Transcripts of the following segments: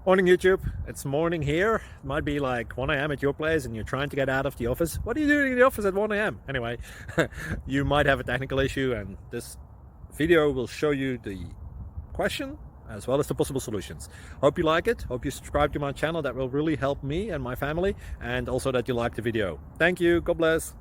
Morning YouTube, it's morning here. It might be like 1 a.m. at your place and you're trying to get out of the office. What are you doing in the office at 1 a.m.? Anyway, you might have a technical issue and this video will show you the question as well as the possible solutions. Hope you like it, hope you subscribe to my channel. That will really help me and my family, and also that you like the video. Thank you, God bless.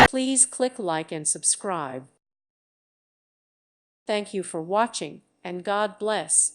Please click like and subscribe. Thank you for watching, and God bless.